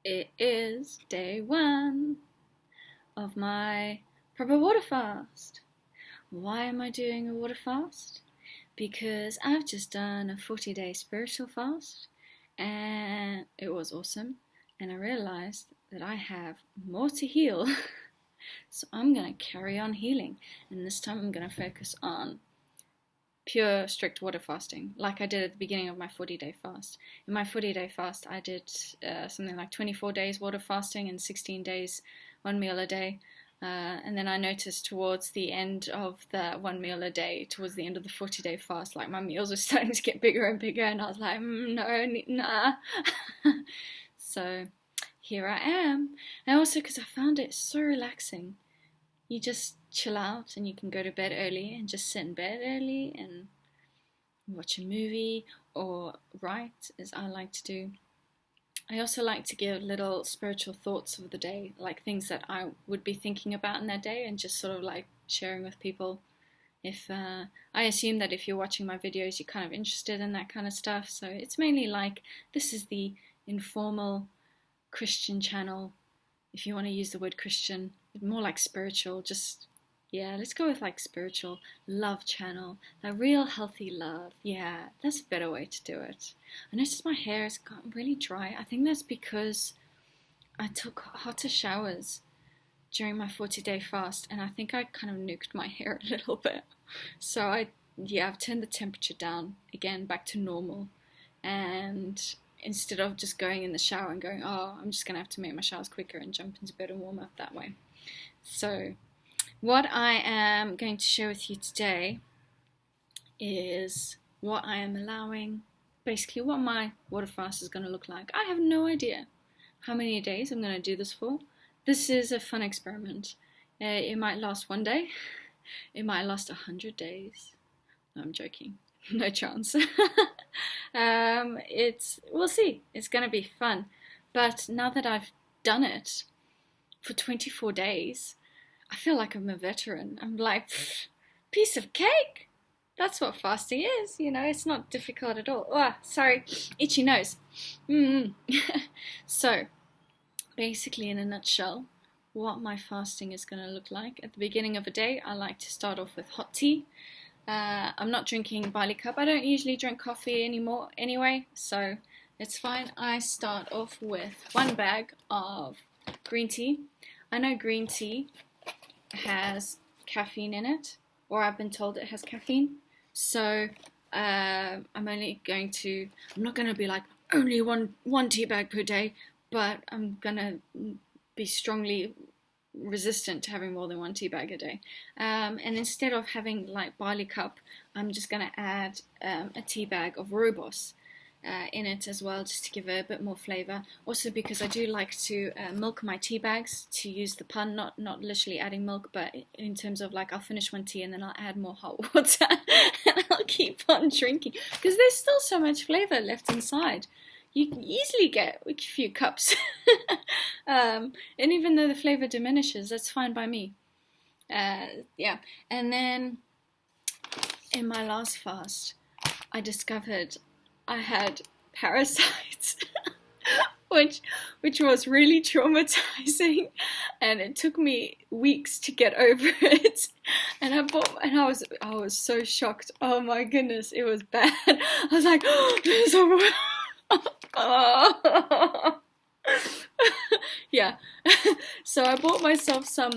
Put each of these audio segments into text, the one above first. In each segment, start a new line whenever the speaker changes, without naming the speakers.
It is day 1 of my proper water fast. Why am I doing a water fast? Because I've just done a 40-day spiritual fast and it was awesome, and I realized that I have more to heal. So I'm going to carry on healing, and this time I'm going to focus on pure strict water fasting, like I did at the beginning of my 40-day fast. In my 40-day fast, I did something like 24 days water fasting and 16 days 1 meal a day. And then I noticed towards the end of the 1 meal a day, towards the end of the 40-day fast, like my meals were starting to get bigger and bigger, and I was like, no, nah. So here I am. And also because I found it so relaxing. You just chill out and you can go to bed early and just sit in bed early and watch a movie or write, as I like to do. I also like to give little spiritual thoughts of the day, like things that I would be thinking about in that day, and just sort of like sharing with people. If I assume that if you're watching my videos, you're kind of interested in that kind of stuff. So it's mainly like, this is the informal Christian channel, if you want to use the word Christian, more like spiritual, just, yeah, let's go with like spiritual love channel, that real healthy love. Yeah, that's a better way to do it. I noticed my hair has gotten really dry. I think that's because I took hotter showers during my 40-day fast, and I think I kind of nuked my hair a little bit. So I've turned the temperature down again back to normal, and instead of just going in the shower and going, oh, I'm just going to have to make my showers quicker and jump into bed and warm up that way. So what I am going to share with you today is what I am allowing, basically what my water fast is going to look like. I have no idea how many days I'm going to do this for. This is a fun experiment. It might last 1 day. It might last 100 days. No, I'm joking. No chance. We'll see. It's going to be fun. But now that I've done it for 24 days, I feel like I'm a veteran. I'm like, piece of cake. That's what fasting is, it's not difficult at all. Oh, sorry, itchy nose. So, basically in a nutshell, what my fasting is going to look like. At the beginning of a day, I like to start off with hot tea. I'm not drinking barley cup. I don't usually drink coffee anymore anyway, so it's fine. I start off with 1 bag of green tea. I know green tea has caffeine in it, or I've been told it has caffeine, so I'm not going to be like only one tea bag per day, but I'm going to be strongly resistant to having more than 1 tea bag a day. And instead of having like barley cup, I'm just going to add a tea bag of rooibos in it as well, just to give it a bit more flavor. Also because I do like to milk my tea bags, to use the pun, not literally adding milk, but in terms of like I'll finish 1 tea and then I'll add more hot water and I'll keep on drinking, because there's still so much flavor left inside. You can easily get a few cups. And even though the flavor diminishes, that's fine by me. Yeah. And then in my last fast, I discovered I had parasites, which was really traumatizing, and it took me weeks to get over it. And I was so shocked. Oh my goodness, it was bad. I was like, oh, this is so yeah. So I bought myself some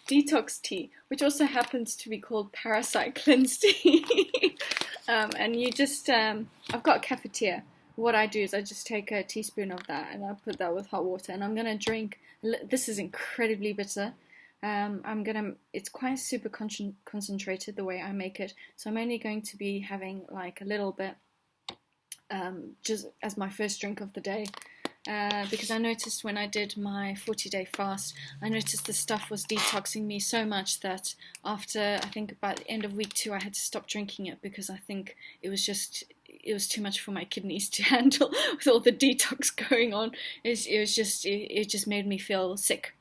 detox tea, which also happens to be called parasite cleanse tea. And you just I've got a cafetiere. What I do is I just take a teaspoon of that and I put that with hot water, and I'm gonna drink. This is incredibly bitter. It's quite super concentrated the way I make it, so I'm only going to be having like a little bit just as my first drink of the day, because I noticed when I did my 40-day fast, I noticed the stuff was detoxing me so much that after, I think about the end of week 2, I had to stop drinking it, because I think it was too much for my kidneys to handle with all the detox going on. It just made me feel sick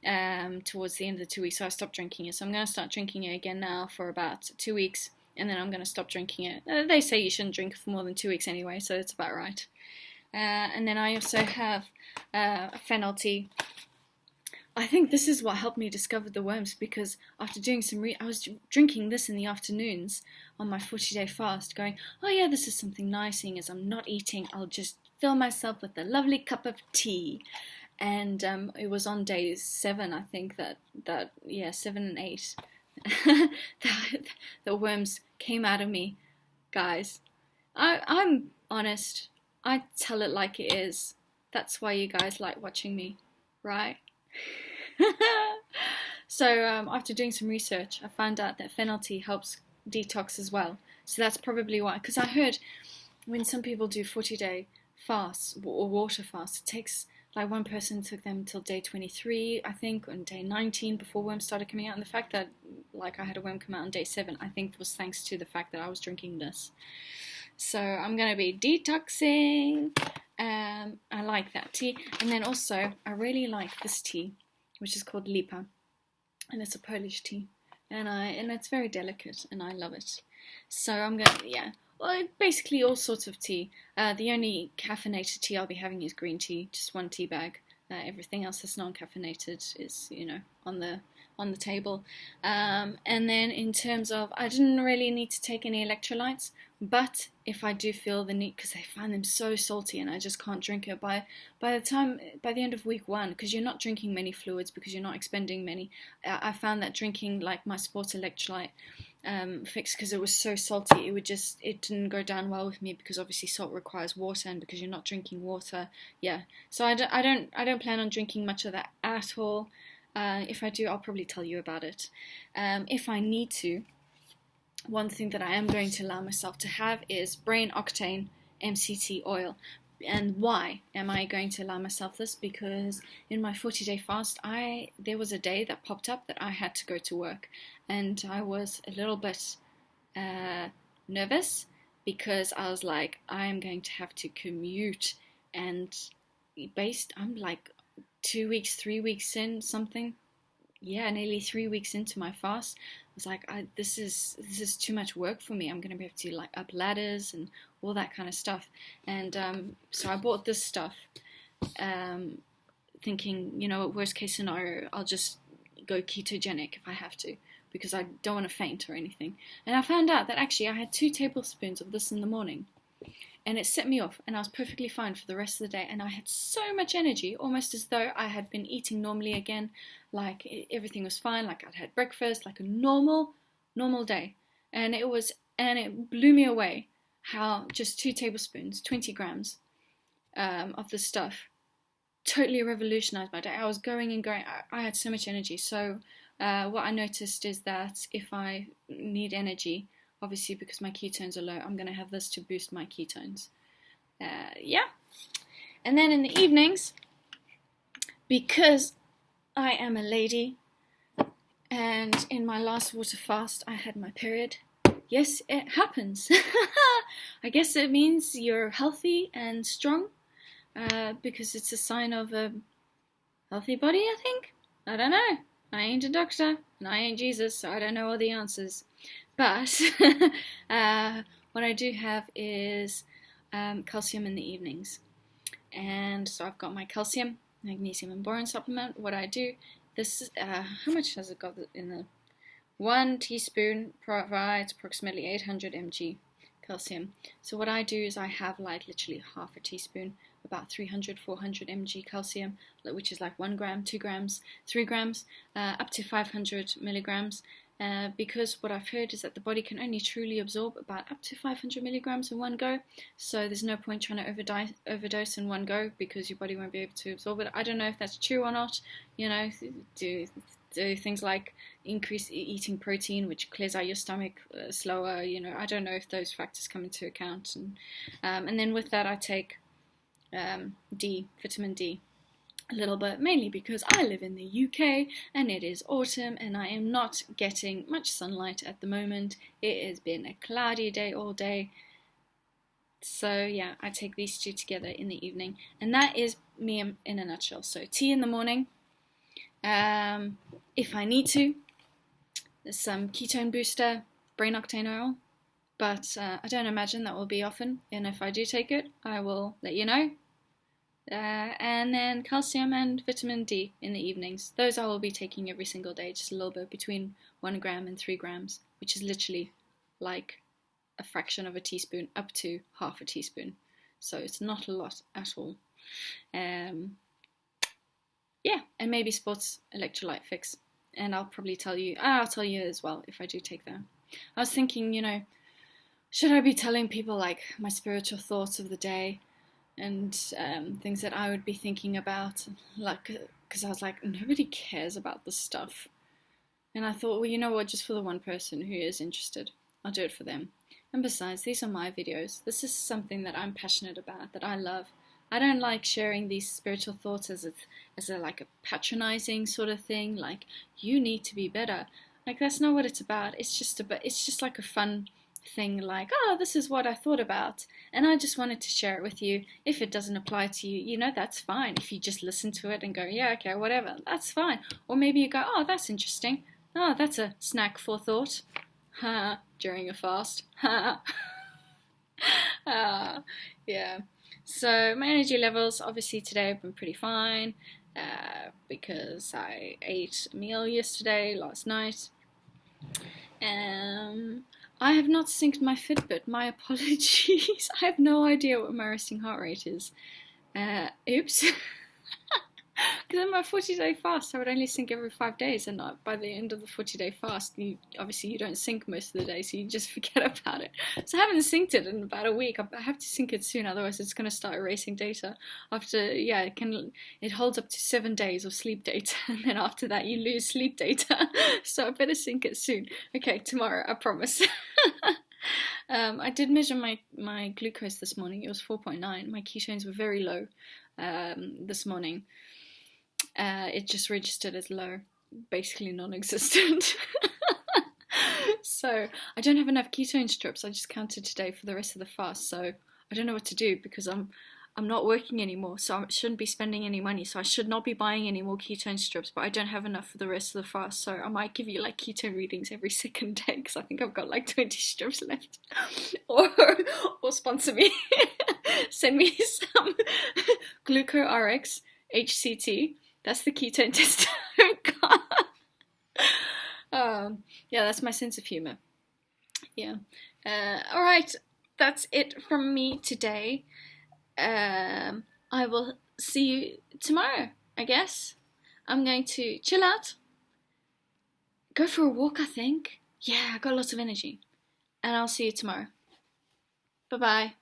towards the end of the 2 weeks, so I stopped drinking it. So I'm going to start drinking it again now for about 2 weeks, and then I'm going to stop drinking it. They say you shouldn't drink for more than 2 weeks anyway, so it's about right. And then I also have a fennel tea. I think this is what helped me discover the worms, because after doing I was drinking this in the afternoons on my 40-day fast, going, oh yeah, this is something nice, seeing as I'm not eating, I'll just fill myself with a lovely cup of tea. And it was on day 7, I think, 7 and 8, the worms came out of me, guys. I'm honest. I tell it like it is. That's why you guys like watching me, right? So after doing some research, I found out that fennel tea helps detox as well. So that's probably why. Because I heard when some people do 40-day fasts or water fasts, it takes, like, one person took them till day 23, I think, on day 19 before worms started coming out. And the fact that, like, I had a worm come out on day 7, I think was thanks to the fact that I was drinking this. So I'm going to be detoxing. I like that tea. And then also, I really like this tea, which is called Lipa. And it's a Polish tea. And it's very delicate, and I love it. So I'm going to, well, basically all sorts of tea. The only caffeinated tea I'll be having is green tea, just one tea bag. Everything else that's non-caffeinated is, on the table. And then in terms of, I didn't really need to take any electrolytes, but if I do feel the need, because I find them so salty and I just can't drink it by the end of week 1, because you're not drinking many fluids because you're not expending many. I found that drinking, like, my sports electrolyte fix, because it was so salty, it didn't go down well with me, because obviously salt requires water, and because you're not drinking water, so I don't plan on drinking much of that at all. If I do, I'll probably tell you about it. If I need to, one thing that I am going to allow myself to have is brain octane MCT oil. And why am I going to allow myself this? Because in my 40-day fast, there was a day that popped up that I had to go to work, and I was a little bit nervous, because I was like, I am going to have to commute, and I'm like 2 weeks, 3 weeks in, something. Nearly 3 weeks into my fast. I was like, this is too much work for me. I'm going to have to, like, up ladders and all that kind of stuff. And so I bought this stuff, thinking, worst case scenario, I'll just go ketogenic if I have to, because I don't want to faint or anything. And I found out that actually I had 2 tablespoons of this in the morning. And it set me off, and I was perfectly fine for the rest of the day. And I had so much energy, almost as though I had been eating normally again. Like, everything was fine, like I'd had breakfast, like a normal day. And it blew me away how just 2 tablespoons, 20 grams of this stuff totally revolutionized my day. I was going and going. I had so much energy. So what I noticed is that if I need energy, obviously because my ketones are low, I'm going to have this to boost my ketones. And then in the evenings, because I am a lady, and in my last water fast I had my period. Yes, it happens. I guess it means you're healthy and strong, because it's a sign of a healthy body, I think. I don't know. I ain't a doctor, and I ain't Jesus, so I don't know all the answers. But what I do have is calcium in the evenings. And so I've got my calcium, magnesium, and boron supplement. What I do, how much has it got in there? 1 teaspoon provides approximately 800 mg calcium. So what I do is I have, like, literally half a teaspoon, about 300, 400 mg calcium, which is like 1 gram, 2 grams, 3 grams, up to 500 milligrams. Because what I've heard is that the body can only truly absorb about up to 500 milligrams in one go. So there's no point trying to overdose in one go, because your body won't be able to absorb it. I don't know if that's true or not. Do things like increase eating protein, which clears out your stomach slower. I don't know if those factors come into account. And then with that, I take vitamin D. A little bit, mainly because I live in the UK and it is autumn and I am not getting much sunlight at the moment. It has been a cloudy day all day. So I take these 2 together in the evening, and that is me in a nutshell. So tea in the morning. If I need to, there's some ketone booster, brain octane oil, but I don't imagine that will be often, and if I do take it, I will let you know. And then calcium and vitamin D in the evenings. Those I will be taking every single day, just a little bit, between 1 gram and 3 grams, which is literally like a fraction of a teaspoon up to half a teaspoon. So it's not a lot at all. Yeah, and maybe sports electrolyte fix. And I'll tell you as well if I do take that. I was thinking, should I be telling people like my spiritual thoughts of the day and things that I would be thinking about? Like, because I was like, nobody cares about this stuff. And I thought, well, you know what, just for the one person who is interested, I'll do it for them. And besides, these are my videos. This is something that I'm passionate about, that I love. I don't like sharing these spiritual thoughts as a patronizing sort of thing, like, you need to be better. Like, that's not what it's about. It's just like a fun thing, like, oh, this is what I thought about, and I just wanted to share it with you. If it doesn't apply to you, that's fine. If you just listen to it and go, yeah, okay, whatever, that's fine. Or maybe you go, oh, that's interesting. Oh, that's a snack for thought. Ha, during a fast. Ha. Yeah. So my energy levels, obviously today have been pretty fine, because I ate a meal last night. I have not synced my Fitbit, my apologies. I have no idea what my resting heart rate is. Oops. Because in my 40-day fast, I would only sync every 5 days, and by the end of the 40-day fast, you don't sync most of the day, so you just forget about it. So I haven't synced it in about a week. I have to sync it soon, otherwise it's going to start erasing data. It holds up to 7 days of sleep data, and then after that you lose sleep data. So I better sync it soon. Okay, tomorrow, I promise. I did measure my glucose this morning. It was 4.9. My ketones were very low this morning. It just registered as low, basically non-existent. So I don't have enough ketone strips. I just counted today for the rest of the fast, so I don't know what to do, because I'm not working anymore, so I shouldn't be spending any money, so I should not be buying any more ketone strips, but I don't have enough for the rest of the fast, so I might give you like ketone readings every second day, because I think I've got like 20 strips left. or sponsor me. Send me some GlucoRx HCT. That's the ketone test I've got. Yeah, that's my sense of humor. Yeah. Alright, that's it from me today. I will see you tomorrow, I guess. I'm going to chill out, go for a walk, I think. Yeah, I got lots of energy. And I'll see you tomorrow. Bye-bye.